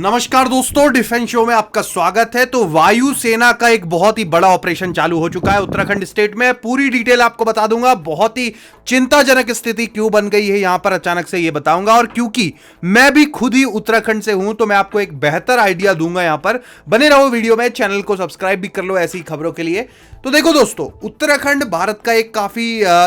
नमस्कार दोस्तों, defence show में आपका स्वागत है। तो वायुसेना का एक बहुत ही बड़ा ऑपरेशन चालू हो चुका है उत्तराखंड स्टेट में। पूरी डिटेल आपको बता दूंगा। बहुत ही चिंताजनक स्थिति क्यों बन गई है यहां पर अचानक से ये बताऊंगा, और क्योंकि मैं भी खुद ही उत्तराखंड से हूं तो मैं आपको एक बेहतर आइडिया दूंगा। यहां पर बने रहो वीडियो में, चैनल को सब्सक्राइब भी कर लो ऐसी खबरों के लिए। तो देखो दोस्तों, उत्तराखंड भारत का एक काफी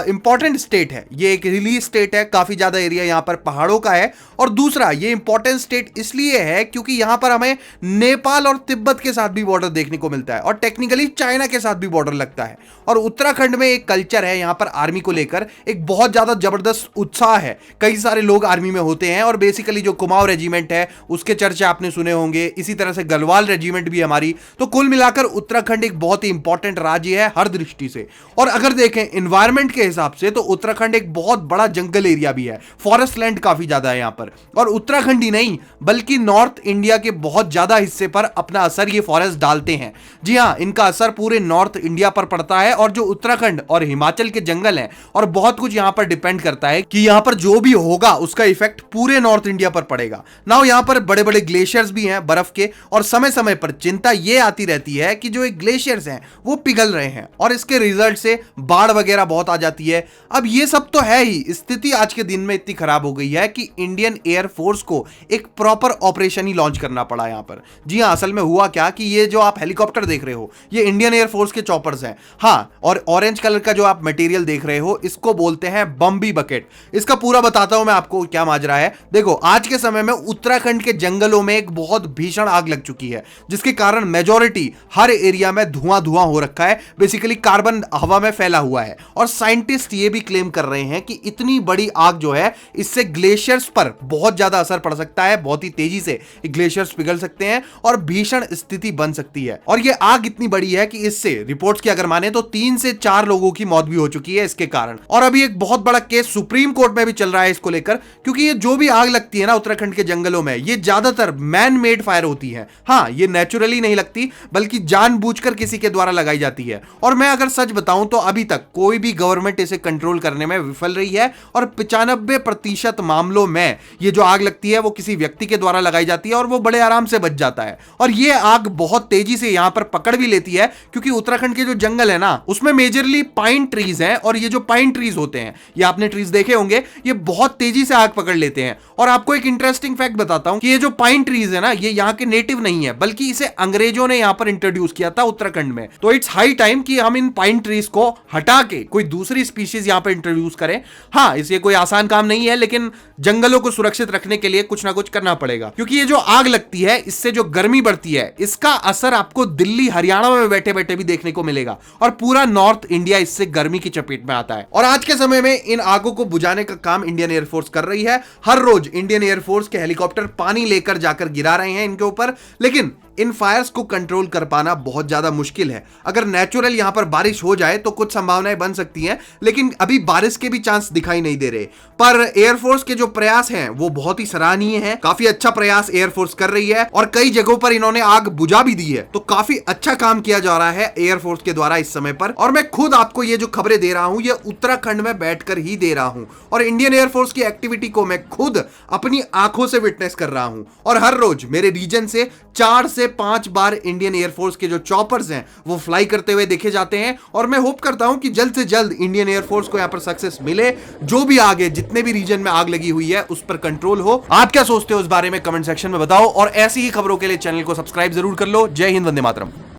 इंपॉर्टेंट स्टेट है। ये एक हिली स्टेट है, काफी ज्यादा एरिया यहां पर पहाड़ों का है। और दूसरा, ये इंपॉर्टेंट स्टेट इसलिए है क्योंकि यहां पर हमें नेपाल और तिब्बत के साथ भी बॉर्डर देखने को मिलता है, और टेक्निकली चाइना के साथ भी बॉर्डर लगता है। और उत्तराखंड में एक कल्चर है यहां पर आर्मी को लेकर, एक बहुत ज्यादा जबरदस्त उत्साह है। कई सारे लोग आर्मी में होते हैं, और बेसिकली जो कुमाऊं रेजिमेंट है उसके चर्चे आपने सुने होंगे। इसी तरह से गढ़वाल रेजिमेंट भी हमारी। तो कुल मिलाकर उत्तराखंड एक बहुत ही इंपॉर्टेंट राज्य है हर दृष्टि से। और अगर देखें एनवायरमेंट के हिसाब से तो उत्तराखंड एक बहुत बड़ा जंगल एरिया भी है, फॉरेस्ट लैंड काफी ज्यादा है यहां पर। और उत्तराखंड ही नहीं बल्कि नॉर्थ इंडिया के बहुत ज्यादा हिस्से पर अपना असर ये फॉरेस्ट डालते हैं। जी हां, इनका असर पूरे नॉर्थ इंडिया पर पड़ता है। और जो उत्तराखंड और हिमाचल के जंगल हैं, और बहुत कुछ यहां पर डिपेंड करता है कि यहां पर जो भी होगा उसका इफेक्ट पूरे नॉर्थ इंडिया पर पड़ेगा। नाउ यहां पर बड़े बड़े ग्लेशियर्स भी हैं बर्फ के, और समय समय पर चिंता यह आती रहती है कि जो ग्लेशियर्स हैं वो पिघल रहे हैं, और इसके रिजल्ट से बाढ़ वगैरह बहुत आ जाती है। अब ये सब तो है ही, स्थिति आज के दिन में इतनी खराब हो गई है कि इंडियन एयरफोर्स को एक प्रॉपर ऑपरेशन ही लॉन्च करना पड़ा यहां पर। जी हां, असल में हुआ क्या कि ये जो आप हेलीकॉप्टर देख रहे हो ये इंडियन एयरफोर्स के चॉपर्स हैं। हां, और ऑरेंज कलर का जो आप मटेरियल देख रहे हो इसको बोलते हैं बम्बी बकेट। इसका पूरा बताता हूं मैं आपको क्या माजरा है। देखो, आज के समय में उत्तराखंड के जंगलों में एक बहुत भीषण आग लग चुकी है, जिसके कारण मेजॉरिटी हर एरिया में धुआं धुआं हो रखा है। बेसिकली कार्बन हवा में फैला हुआ है, और साइंटिस्ट ये भी क्लेम कर रहे हैं कि इतनी बड़ी आग जो है इससे ग्लेशियर्स पर बहुत ज्यादा असर पड़ सकता है। बहुत ही तेजी से ग्लेशियर्स पिघल सकते हैं और भीषण स्थिति बन सकती है। और ये आग इतनी बड़ी है कि इससे रिपोर्ट्स की अगर माने तो 3 से 4 लोगों की मौत भी हो चुकी है इसके कारण। और अभी एक बहुत बड़ा केस सुप्रीम कोर्ट में भी चल रहा है इसको लेकर, क्योंकि ये जो भी आग लगती है ना उत्तराखंड के जंगलों में, ये ज्यादातर मैन मेड फायर होती है। हाँ, ये नेचुरली नहीं लगती बल्कि जानबूझकर किसी के द्वारा लगाई जाती है। और मैं अगर सच बताऊं तो अभी तक कोई भी गवर्नमेंट इसे कंट्रोल करने में विफल रही है, और 95% मामलों में ये जो आग लगती है वो किसी व्यक्ति के द्वारा लगाई जाती है, और वो बड़े आराम से बच जाता है। और ये आग बहुत तेजी से यहां पर पकड़ भी लेती है, क्योंकि उत्तराखंड के जो जंगल है ना उसमें मेजरली पाइन ट्रीज हैं, और ये जो पाइन ट्रीज होते हैं, ये आपने ट्रीज देखे होंगे, ये बहुत तेजी से आग पकड़ लेते हैं। और आपको एक इंटरेस्टिंग फैक्ट बताता हूं कि ये जो पाइन ट्रीज है ना, ये यहाँ के नेटिव नहीं है, बल्कि इसे अंग्रेजों ने यहां पर इंट्रोड्यूस किया था उत्तराखंड में। तो इट्स हाई टाइम कि हम इन पाइन ट्रीज को हटा के कोई दूसरी स्पीशीज यहां पर इंट्रोड्यूस करें। हाँ, इसे कोई आसान काम नहीं है, लेकिन जंगलों को सुरक्षित रखने के लिए कुछ ना कुछ करना पड़ेगा। क्योंकि ये जो आग लगती है इससे जो गर्मी बढ़ती है, इसका असर आपको दिल्ली हरियाणा में बैठे बैठे भी देखने को मिलेगा, और पूरा नॉर्थ इंडिया इससे गर्मी की चपेट में आता है। और आज के समय में इन आगों को बुझाने का काम इंडियन एयरफोर्स कर रही है। हर रोज इंडियन एयरफोर्स के हेलीकॉप्टर पानी लेकर जाकर गिरा रहे हैं इनके ऊपर, लेकिन इन फायर्स को कंट्रोल कर पाना बहुत ज्यादा मुश्किल है। अगर नेचुरल यहां पर बारिश हो जाए तो कुछ संभावनाएं बन सकती हैं, लेकिन अभी बारिश के भी चांस दिखाई नहीं दे रहे। पर एयरफोर्स के जो प्रयास हैं वो बहुत ही सराहनीय हैं। काफी अच्छा प्रयास एयरफोर्स कर रही है, और कई जगहों पर इन्होंने आग बुझा भी दी है। तो काफी अच्छा काम किया जा रहा है एयरफोर्स के द्वारा इस समय पर। और मैं खुद आपको ये जो खबरें दे रहा हूं ये उत्तराखंड में बैठकर ही दे रहा हूं, और इंडियन एयरफोर्स की एक्टिविटी को मैं खुद अपनी आंखों से विटनेस कर रहा हूं। और हर रोज मेरे रीजन से 4 से 5 बार इंडियन एयरफोर्स के जो चॉपर्स हैं वो फ्लाई करते हुए देखे जाते हैं। और मैं होप करता हूं कि जल्द से जल्द इंडियन एयरफोर्स को यहां पर सक्सेस मिले। जो भी आगे जितने भी रीजन में आग लगी हुई है उस पर कंट्रोल हो। आप क्या सोचते हो इस बारे में कमेंट सेक्शन में बताओ, और ऐसी ही खबरों के लिए चैनल को सब्सक्राइब जरूर कर लो। जय हिंद, वंदे मातरम।